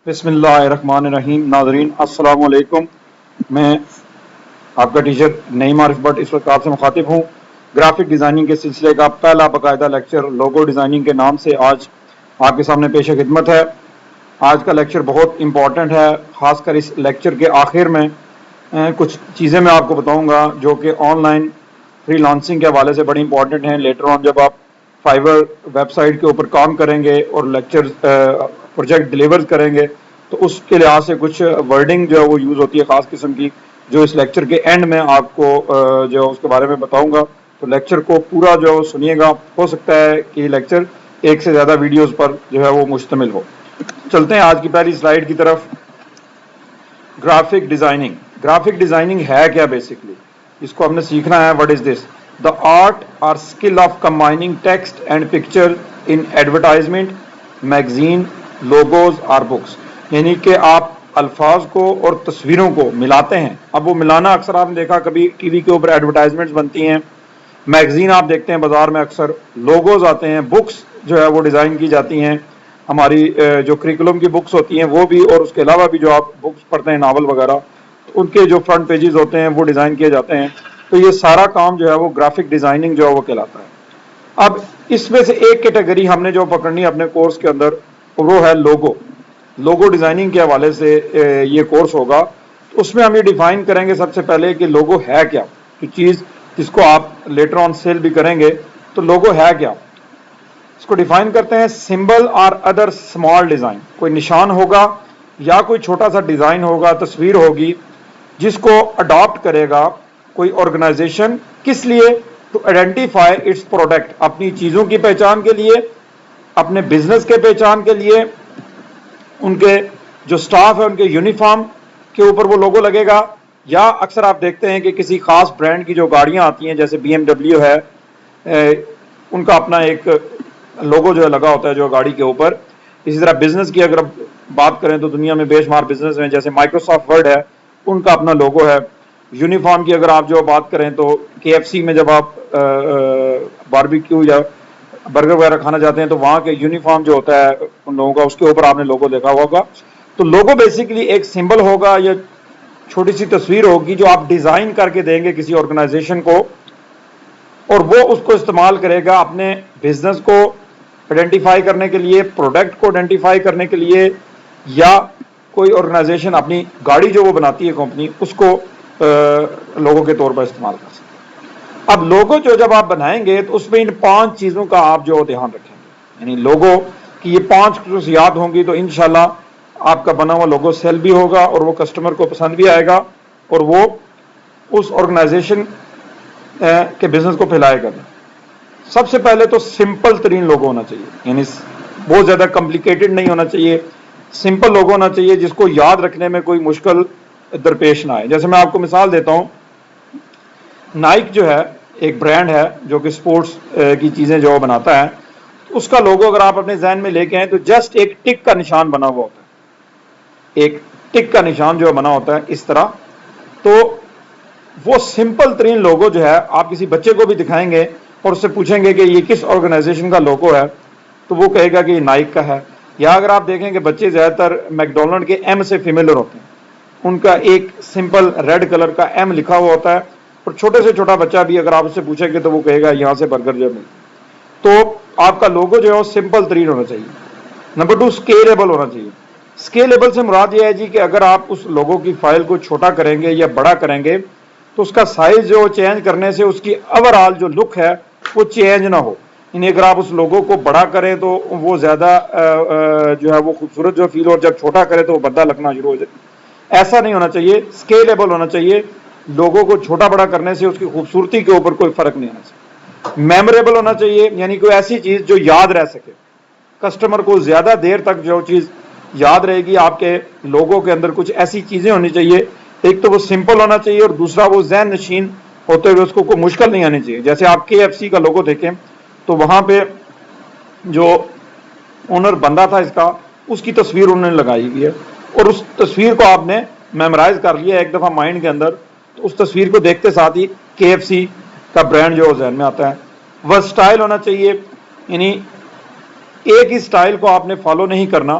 بسم اللہ الرحمن الرحیم۔ ناظرین السلام علیکم، میں آپ کا ٹیچر نعیم عارف بٹ اس وقت آپ سے مخاطب ہوں۔ گرافک ڈیزائننگ کے سلسلے کا پہلا باقاعدہ لیکچر لوگو ڈیزائننگ کے نام سے آج آپ کے سامنے پیش خدمت ہے۔ آج کا لیکچر بہت امپورٹنٹ ہے، خاص کر اس لیکچر کے آخر میں کچھ چیزیں میں آپ کو بتاؤں گا جو کہ آن لائن فری لانسنگ کے حوالے سے بڑی امپورٹنٹ ہیں۔ لیٹر آن جب آپ فائیور ویب سائٹ کے اوپر کام کریں گے اور لیکچر پروجیکٹ ڈیلیور کریں گے تو اس کے لحاظ سے کچھ ورڈنگ جو ہے وہ یوز ہوتی ہے خاص قسم کی، جو اس لیکچر کے اینڈ میں آپ کو جو اس کے بارے میں بتاؤں گا۔ تو لیکچر کو پورا جو سنیے گا، ہو سکتا ہے کہ یہ لیکچر ایک سے زیادہ ویڈیوز پر جو ہے وہ مشتمل ہو۔ چلتے ہیں آج کی پہلی سلائیڈ کی طرف۔ Graphic designing. گرافک ڈیزائننگ ہے کیا بیسکلی؟ اس کو ہم نے سیکھنا ہے۔ What is this? The art اور skill of combining text and picture in advertisement, magazine, logos اور بکس، یعنی کہ آپ الفاظ کو اور تصویروں کو ملاتے ہیں۔ اب وہ ملانا اکثر آپ نے دیکھا، کبھی ٹی وی کے اوپر ایڈورٹائزمنٹس بنتی ہیں، میگزین آپ دیکھتے ہیں بازار میں، اکثر لوگوز آتے ہیں، بکس جو ہے وہ ڈیزائن کی جاتی ہیں، ہماری جو کریکولم کی بکس ہوتی ہیں وہ بھی، اور اس کے علاوہ بھی جو آپ بکس پڑھتے ہیں ناول وغیرہ، ان کے جو فرنٹ پیجز ہوتے ہیں وہ ڈیزائن کیے جاتے ہیں۔ تو یہ سارا کام جو ہے وہ گرافک ڈیزائننگ جو ہے وہ کہلاتا ہے۔ اب اس میں سے ایک کیٹیگری ہم نے جو پکڑنی ہے اپنے کورس کے اندر، وہ ہے لوگو۔ لوگو ڈیزائننگ کے حوالے سے یہ کورس ہوگا۔ اس میں ہم یہ ڈیفائن کریں گے سب سے پہلے کہ لوگو ہے کیا، جو چیز جس کو آپ لیٹر آن سیل بھی کریں گے تو لوگو ہے کیا۔ اس کو ڈیفائن کرتے ہیں سمبل اور ادر اسمال ڈیزائن، کوئی نشان ہوگا یا کوئی چھوٹا سا ڈیزائن ہوگا، تصویر ہوگی جس کو اڈاپٹ کرے گا کوئی آرگنائزیشن، کس لیے؟ ٹو آئیڈینٹیفائی اٹس پروڈکٹ، اپنی چیزوں کی پہچان کے لیے، اپنے بزنس کے پہچان کے لیے، ان کے جو سٹاف ہے ان کے یونیفارم کے اوپر وہ لوگو لگے گا، یا اکثر آپ دیکھتے ہیں کہ کسی خاص برانڈ کی جو گاڑیاں آتی ہیں جیسے BMW ہے، ان کا اپنا ایک لوگو جو ہے لگا ہوتا ہے جو گاڑی کے اوپر۔ اسی طرح بزنس کی اگر بات کریں تو دنیا میں بے شمار بزنس ہیں، جیسے مائکروسافٹ ورڈ ہے، ان کا اپنا لوگو ہے۔ یونیفارم کی اگر آپ جو بات کریں تو KFC میں جب آپ باربیکیو یا برگر وغیرہ کھانا جاتے ہیں تو وہاں کے یونیفارم جو ہوتا ہے ان لوگوں کا، اس کے اوپر آپ نے لوگو دیکھا ہوگا۔ تو لوگو بیسیکلی ایک سمبل ہوگا یا چھوٹی سی تصویر ہوگی جو آپ ڈیزائن کر کے دیں گے کسی آرگنائزیشن کو، اور وہ اس کو استعمال کرے گا اپنے بزنس کو آئیڈینٹیفائی کرنے کے لیے، پروڈکٹ کو آئیڈینٹیفائی کرنے کے لیے، یا کوئی آرگنائزیشن اپنی گاڑی جو وہ بناتی ہے کمپنی، اس کو لوگو کے طور پر استعمال کر سکتے ہیں۔ اب لوگو جو جب آپ بنائیں گے تو اس میں ان 5 چیزوں کا آپ جو دھیان رکھیں گے، یعنی لوگو کی یہ 5 خصوصیات ہوں گی تو انشاءاللہ آپ کا بنا ہوا لوگو سیل بھی ہوگا اور وہ کسٹمر کو پسند بھی آئے گا اور وہ اس آرگنائزیشن کے بزنس کو پھیلائے گا۔ سب سے پہلے تو سمپل ترین لوگو ہونا چاہیے، یعنی بہت زیادہ کمپلیکیٹڈ نہیں ہونا چاہیے، سمپل لوگو ہونا چاہیے جس کو یاد رکھنے میں کوئی مشکل درپیش نہ آئے۔ جیسے میں آپ کو مثال دیتا ہوں، نائک جو ہے ایک برانڈ ہے جو کہ سپورٹس کی چیزیں جو بناتا ہے، اس کا لوگو اگر آپ اپنے ذہن میں لے کے آئیں تو جسٹ ایک ٹک کا نشان بنا ہوا ہوتا ہے، ایک ٹک کا نشان جو بنا ہوتا ہے اس طرح۔ تو وہ سمپل ترین لوگو جو ہے آپ کسی بچے کو بھی دکھائیں گے اور اس سے پوچھیں گے کہ یہ کس آرگنائزیشن کا لوگو ہے تو وہ کہے گا کہ یہ نائک کا ہے۔ یا اگر آپ دیکھیں کہ بچے زیادہ تر میکڈونلڈ کے M سے فیملیئر ہوتے ہیں، ان کا ایک سمپل ریڈ کلر کا M لکھا ہوا ہوتا ہے، اور چھوٹے سے چھوٹا بچہ بھی اگر آپ اس سے پوچھیں گے تو وہ کہے گا یہاں سے برگر جو ہے۔ تو آپ کا لوگو جو ہے وہ سمپل ترین ہونا چاہیے۔ نمبر 2، اسکیلیبل ہونا چاہیے۔ اسکیلیبل سے مراد یہ ہے جی کہ اگر آپ اس لوگو کی فائل کو چھوٹا کریں گے یا بڑا کریں گے تو اس کا سائز جو چینج کرنے سے اس کی اوور آل جو لک ہے وہ چینج نہ ہو، یعنی اگر آپ اس لوگو کو بڑا کریں تو وہ زیادہ جو ہے وہ خوبصورت جو فیل ہو، اور جب چھوٹا کرے تو وہ بھدا لگنا شروع ہو جائے۔ ایسا نہیں ہونا چاہیے، اسکیلیبل ہونا چاہیے۔ لوگوں کو چھوٹا بڑا کرنے سے اس کی خوبصورتی کے اوپر کوئی فرق نہیں آنا چاہیے۔ میموریبل ہونا چاہیے، یعنی کوئی ایسی چیز جو یاد رہ سکے، کسٹمر کو زیادہ دیر تک جو چیز یاد رہے گی۔ آپ کے لوگوں کے اندر کچھ ایسی چیزیں ہونی چاہیے، ایک تو وہ سمپل ہونا چاہیے اور دوسرا وہ ذہن نشین ہوتے ہوئے اس کو کوئی مشکل نہیں آنی چاہیے۔ جیسے آپ KFC کا لوگو دیکھیں تو وہاں پہ جو اونر بندہ تھا اس کا، اس کی تصویر انہوں نے لگائی ہوئی ہے، اور اس تصویر کو آپ نے میمورائز کر لیا ایک دفعہ مائنڈ کے اندر، تو اس تصویر کو دیکھتے ساتھ ہی KFC کا برانڈ جو ذہن میں آتا ہے۔ ورسٹائل ہونا چاہیے، یعنی ایک ہی سٹائل کو آپ نے فالو نہیں کرنا،